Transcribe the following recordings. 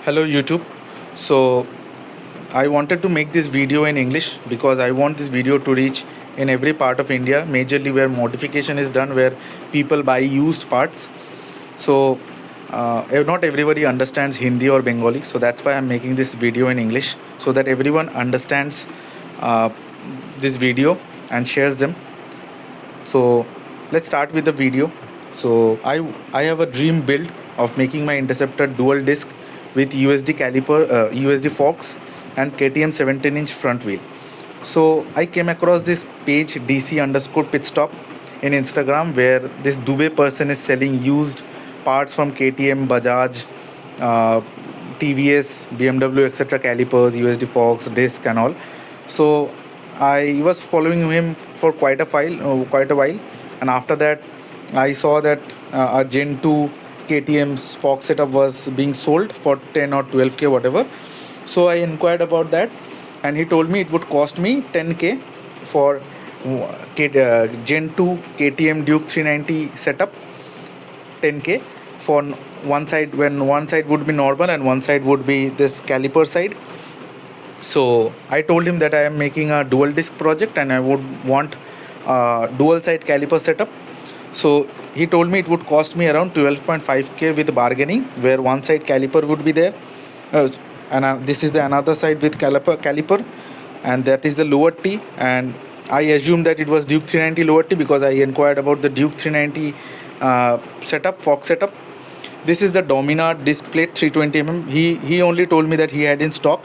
Hello YouTube. So I wanted to make this video in English because I want this video to reach in every part of India, majorly where modification is done, where people buy used parts. So not everybody understands Hindi or Bengali, so that's why I'm making this video in English so that everyone understands uh, this video and shares them. So let's start with the video. So I have a dream build of making my Interceptor dual disc with USD caliper, USD Forks, and KTM 17-inch front wheel. So I came across this page DC underscore pit stop in Instagram where this Dubai person is selling used parts from KTM, Bajaj, uh, TVS, BMW, etc. calipers, USD Forks, disc, and all. So I was following him for quite a while, and after that, I saw that a Gen 2 KTM's Fox setup was being sold for 10 or 12k whatever. So I inquired about that, and he told me it would cost me 10k for Gen 2 KTM Duke 390 setup. 10k for one side, when one side would be normal and one side would be this caliper side. So I told him that I am making a dual disc project and I would want a dual side caliper setup. So he told me it would cost me around 12.5k with bargaining, where one side caliper would be there, and this is the another side with caliper, and that is the lower T. And I assumed that it was Duke 390 lower T because I inquired about the Duke 390 setup, Fox setup. This is the Dominar disc plate 320 mm. He only told me that he had in stock.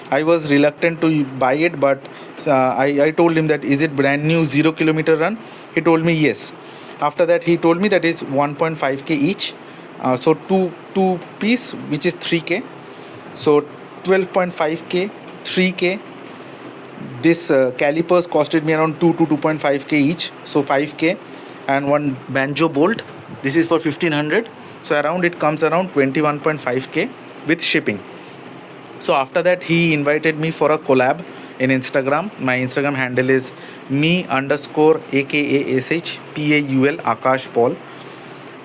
I was reluctant to buy it, but I told him that is it brand new 0 kilometer run. He told me yes. After that he told me that is 1.5k each, so two piece, which is 3k. So 12.5k, 3k. This calipers costed me around 2 to 2.5k each, so 5k. And one Banjo bolt, this is for 1500, so around it comes around 21.5k with shipping. So after that he invited me for a collab in Instagram. My Instagram handle is me underscore AKASH PAUL Akash Paul,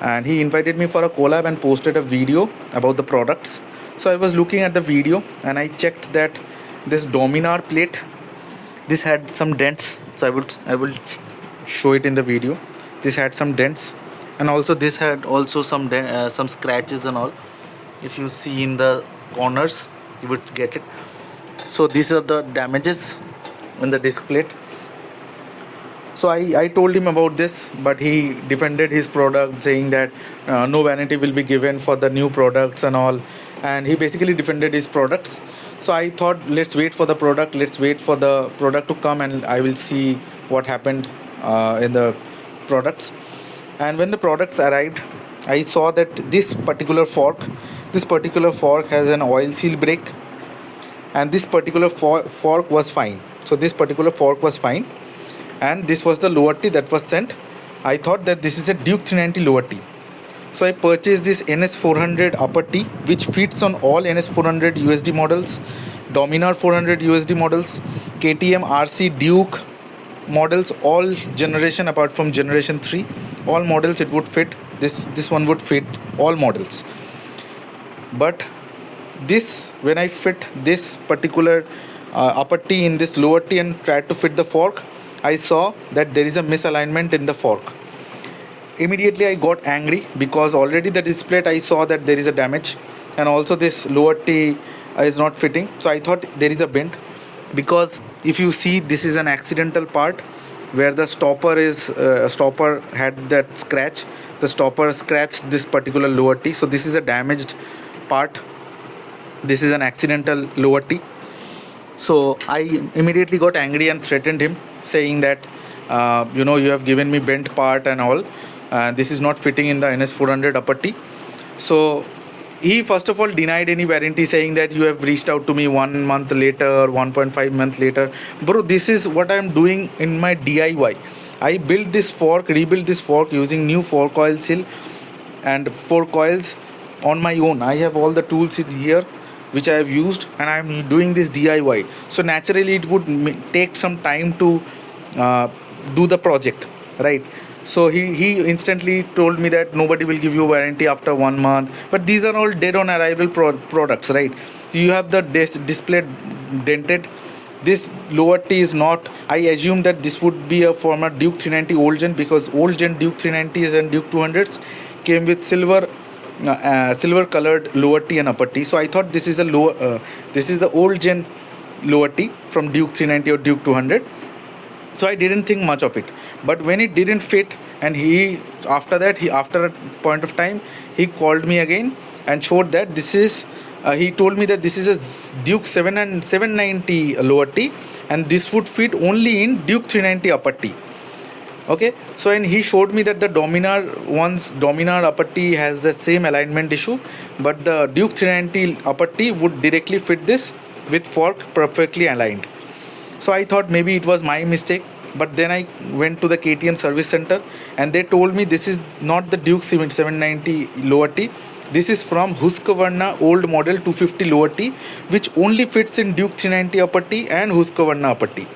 and he invited me for a collab and posted a video about the products. So I was looking at the video and I checked that this Dominar plate, this had some dents. So I will show it in the video. This had some dents, and also this had also some scratches and all. If you see in the corners, you would get it. So these are the damages in the disc plate. So I told him about this, but he defended his product, saying that no warranty will be given for the new products and all, and he basically defended his products. So I thought, let's wait for the product, to come, and I will see what happened in the products. And when the products arrived, I saw that this particular fork has an oil seal brake, and this particular fork was fine. So this particular fork was fine, and this was the lower T that was sent. I thought that this is a Duke 390 lower T. So I purchased this NS400 upper T, which fits on all NS400 USD models, Dominar 400 USD models, KTM RC Duke models, all generation apart from generation 3, all models it would fit. This one would fit all models. But this, when I fit this particular upper T in this lower T and tried to fit the fork, I saw that there is a misalignment in the fork. Immediately I got angry because already the disc plate I saw that there is a damage, and also this lower T is not fitting. So I thought there is a bend, because if you see, this is an accidental part where the stopper had that scratch. The stopper scratched this particular lower T, so this is a damaged part. This is an accidental lower T. So I immediately got angry and threatened him, saying that you have given me bent part and all, this is not fitting in the NS400 upper T. So he first of all denied any warranty, saying that you have reached out to me 1 month later, 1.5 months later. Bro, this is what I am doing in my DIY. I rebuilt this fork using new fork coil seal and 4 coils on my own. I have all the tools in here which I have used, and I am doing this DIY. So naturally it would take some time to do the project, right? So he instantly told me that nobody will give you warranty after 1 month. But these are all dead on arrival products, right? You have the display dented. This lower T is not. I assume that this would be a former Duke 390 old gen, because old gen Duke 390s and Duke 200s came with silver colored lower T and upper T. So I thought this is a this is the old gen lower T from Duke 390 or Duke 200. So I didn't think much of it. But when it didn't fit, and after a point of time, he called me again and showed that this is he told me that this is a Duke 790 lower T, and this would fit only in Duke 390 upper T. Okay, so and he showed me that the Dominar upper T has the same alignment issue, but the Duke 390 upper T would directly fit this with fork perfectly aligned. So I thought maybe it was my mistake, but then I went to the KTM service center, and they told me this is not the Duke 790 lower T. This is from Husqvarna old model 250 lower T, which only fits in Duke 390 upper T and Husqvarna upper T.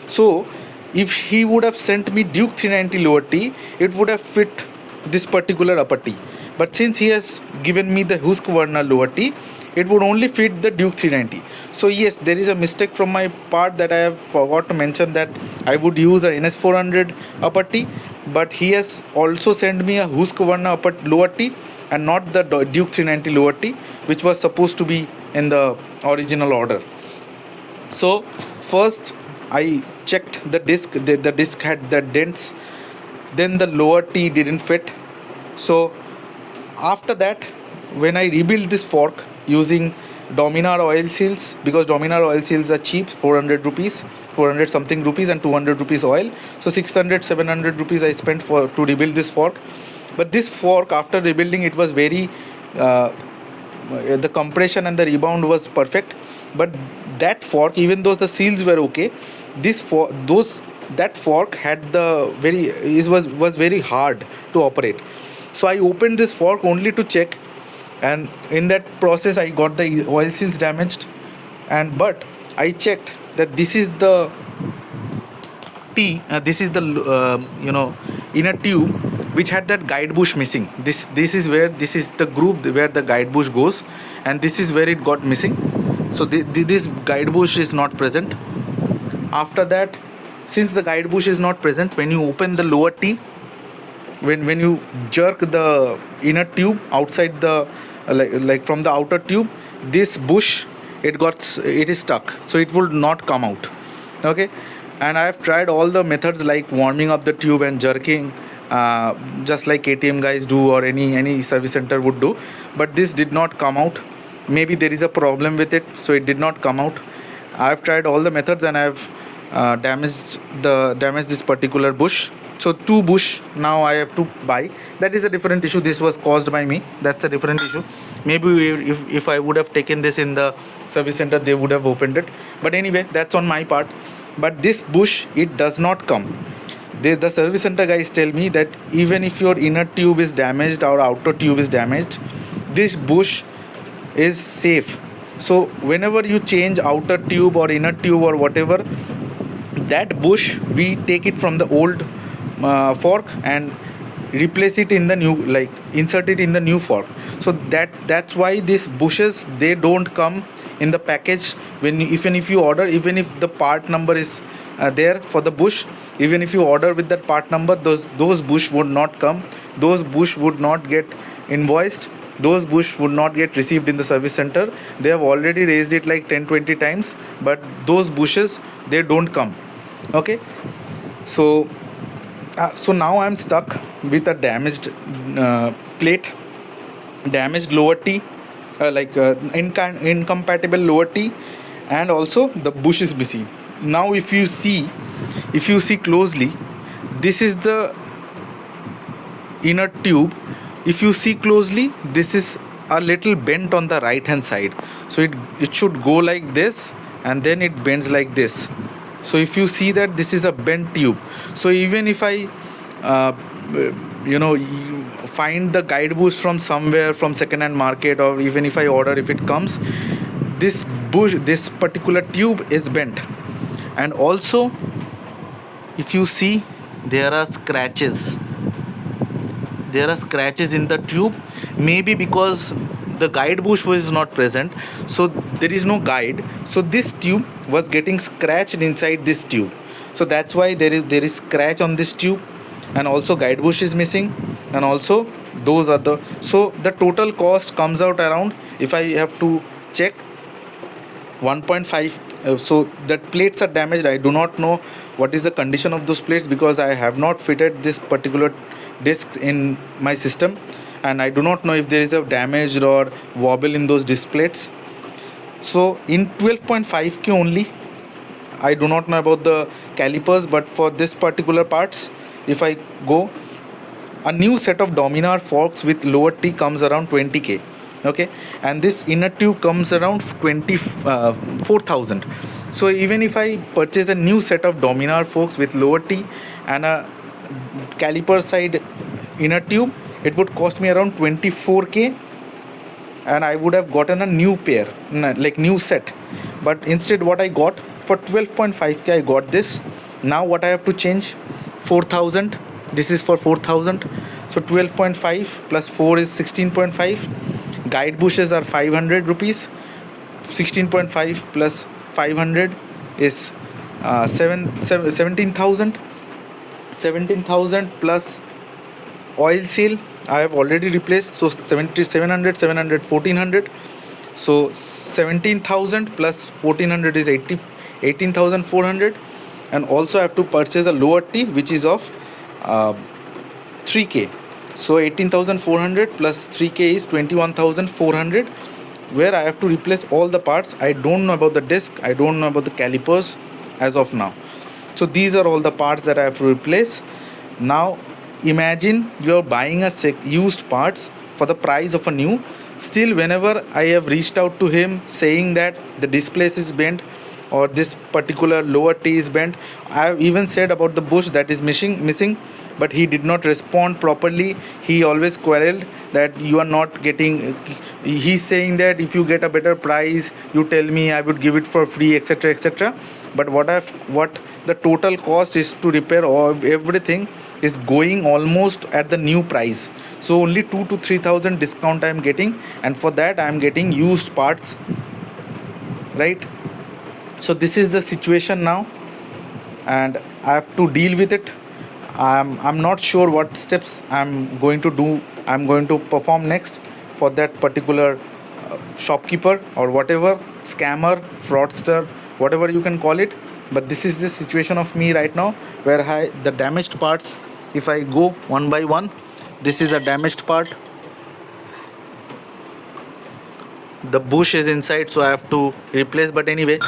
So if he would have sent me Duke 390 lower T, it would have fit this particular upper T. But since he has given me the Husqvarna lower T, it would only fit the Duke 390. So yes, there is a mistake from my part that I have forgot to mention, that I would use a NS400 upper T, but he has also sent me a Husqvarna lower T and not the Duke 390 lower T, which was supposed to be in the original order. So first I checked the disc. The disc had the dents. Then the lower T didn't fit. So after that, when I rebuilt this fork using Dominar oil seals, because Dominar oil seals are cheap, 400 rupees, 400 something rupees, and 200 rupees oil. So 600, 700 rupees I spent to rebuild this fork. But this fork, after rebuilding, it was very the compression and the rebound was perfect. But that fork, even though the seals were okay, that fork had was very hard to operate. So I opened this fork only to check, and in that process I got the oil seals damaged. But I checked that this is the this is the inner tube which had that guide bush missing. This is the groove where the guide bush goes, and this is where it got missing. So this guide bush is not present. After that, since the guide bush is not present, when you open the lower T, when you jerk the inner tube outside the like from the outer tube, this bush it is stuck, so it will not come out. Okay, and I have tried all the methods like warming up the tube and jerking, just like KTM guys do or any service center would do, but this did not come out. Maybe there is a problem with it, so it did not come out. I have tried all the methods, and I have damaged this particular bush. So 2 bush now I have to buy. That is a different issue. This was caused by me. That's a different issue. Maybe if I would have taken this in the service center, they would have opened it. But anyway, that's on my part. But this bush, it does not come. The service center guys tell me that even if your inner tube is damaged or outer tube is damaged, this bush is safe. So whenever you change outer tube or inner tube or whatever, that bush we take it from the old fork and replace it in the new, like insert it in the new fork. So that's why these bushes, they don't come in the package. Even if you order, even if the part number is there for the bush, even if you order with that part number, those bush would not come. Those bush would not get invoiced. Those bush would not get received in the service center. They have already raised it like 10-20 times, but those bushes, they don't come. Okay, so now I'm stuck with a damaged plate, damaged lower T, incompatible lower T, and also the bush is missing. Now if you see closely, this is the inner tube. If you see closely, this is a little bent on the right hand side. So it should go like this, and then it bends like this. So if you see that this is a bent tube, so even if I find the guide bush from somewhere, from second hand market, or even if I order, if it comes, this particular tube is bent. And also if you see, there are scratches there are scratches in the tube, maybe because the guide bush was not present, so there is no guide, so this tube was getting scratched inside this tube, so that's why there is scratch on this tube, and also guide bush is missing, and also those are the, so the total cost comes out around, if I have to check, 1.5. So that plates are damaged. I do not know what is the condition of those plates because I have not fitted this particular disc in my system, and I do not know if there is a damage or wobble in those disc plates. So in 12.5k only, I do not know about the calipers, but for this particular parts, if I go, a new set of Dominar Forks with lower T comes around 20k. Okay, and this inner tube comes around 4,000. So even if I purchase a new set of Dominar Forks with lower T and a caliper side inner tube, it would cost me around 24k, and I would have gotten a new pair, like new set. But instead what I got for 12.5k, I got this. Now what I have to change, 4,000, this is for 4,000, so 12.5 plus 4 is 16.5. Guide bushes are 500 rupees. 16.5 plus 500 is 17,000. 17,000 plus oil seal I have already replaced, so 700, 1400. So 17,000 plus 1400 is 18,400. And also I have to purchase a lower T which is of 3k. So 18,400 plus 3k is 21,400, where I have to replace all the parts. I don't know about the disc, I don't know about the calipers as of now. So these are all the parts that I have to replace. Now imagine you are buying a used parts for the price of a new. Still, whenever I have reached out to him saying that the display is bent or this particular lower T is bent, I have even said about the bush that is missing, but he did not respond properly. He always quarreled that you are not getting, he's saying that if you get a better price, you tell me, I would give it for free, etc, etc. But what the total cost is to repair everything is going almost at the new price. So only 2 to 3,000 discount I am getting, and for that I am getting used parts, right? So this is the situation now, and I have to deal with it. I'm not sure what steps I'm going to do. I'm going to perform next for that particular shopkeeper or whatever, scammer, fraudster, whatever you can call it. But this is the situation of me right now, where the damaged parts, if I go one by one, this is a damaged part. The bush is inside, so I have to replace. But anyway,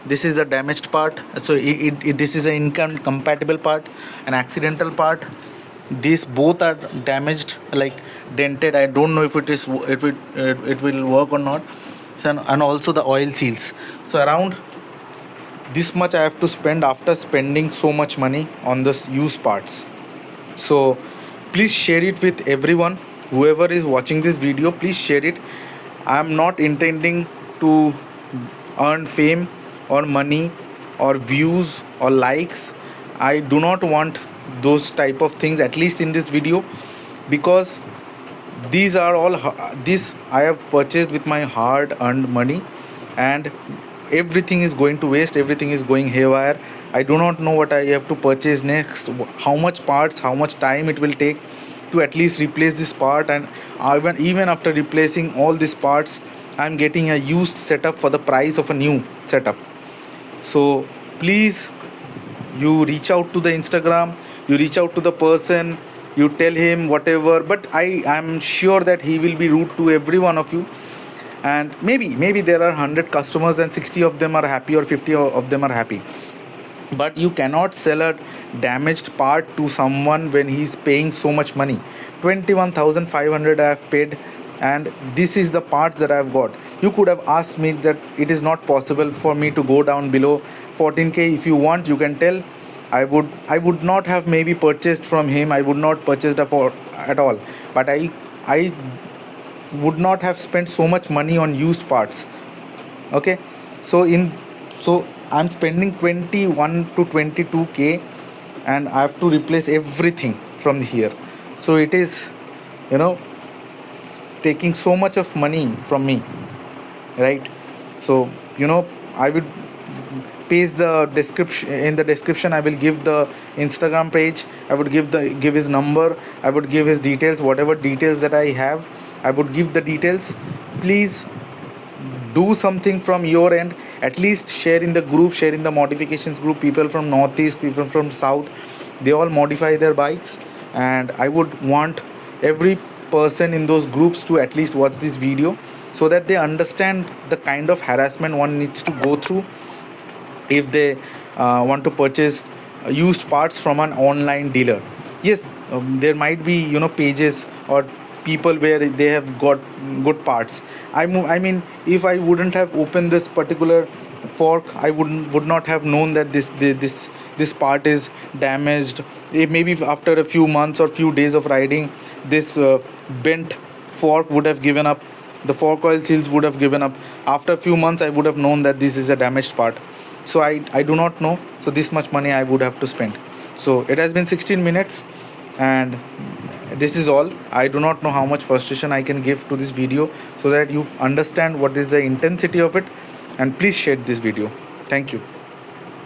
this is a damaged part. So this is an incompatible part, an accidental part. These both are damaged, like dented. I don't know if it will work or not. So, and also the oil seals. So around this much I have to spend after spending so much money on this used parts. So please share it with everyone. Whoever is watching this video, please share it. I am not intending to earn fame or money or views or likes. I do not want those type of things, at least in this video, because these are all this I have purchased with my hard earned money, and everything is going to waste, everything is going haywire. I do not know what I have to purchase next, how much parts, how much time it will take to at least replace this part. And even after replacing all these parts, I'm getting a used setup for the price of a new setup. So please, you reach out to the Instagram, you reach out to the person, you tell him whatever, but I am sure that he will be rude to every one of you. And maybe there are 100 customers and 60 of them are happy or 50 of them are happy, but you cannot sell a damaged part to someone when he's paying so much money. 21,500 I have paid, and this is the parts that I have got. You could have asked me that it is not possible for me to go down below 14k. If you want, you can tell. I would not have maybe purchased from him. I would not purchased at all. But I would not have spent so much money on used parts. Okay, so I'm spending 21 to 22k, and I have to replace everything from here. So it is, you know, taking so much of money from me, right? So, you know, I would paste the description. In the description I will give the Instagram page, I would give his number, I would give his details, whatever details that I have, I would give the details. Please do something from your end. At least share in the group, share in the modifications group. People from northeast, people from south, they all modify their bikes, and I would want every person in those groups to at least watch this video, so that they understand the kind of harassment one needs to go through if they want to purchase used parts from an online dealer. Yes, there might be, you know, pages or people where they have got good parts. I mean, if I wouldn't have opened this particular fork, I would not have known that this part is damaged. Maybe after a few months or few days of riding, this bent fork would have given up, the fork oil seals would have given up. After a few months I would have known that this is a damaged part. So I do not know, so this much money I would have to spend. So it has been 16 minutes, and this is all. I do not know how much frustration I can give to this video, so that you understand what is the intensity of it. And please share this video. Thank you.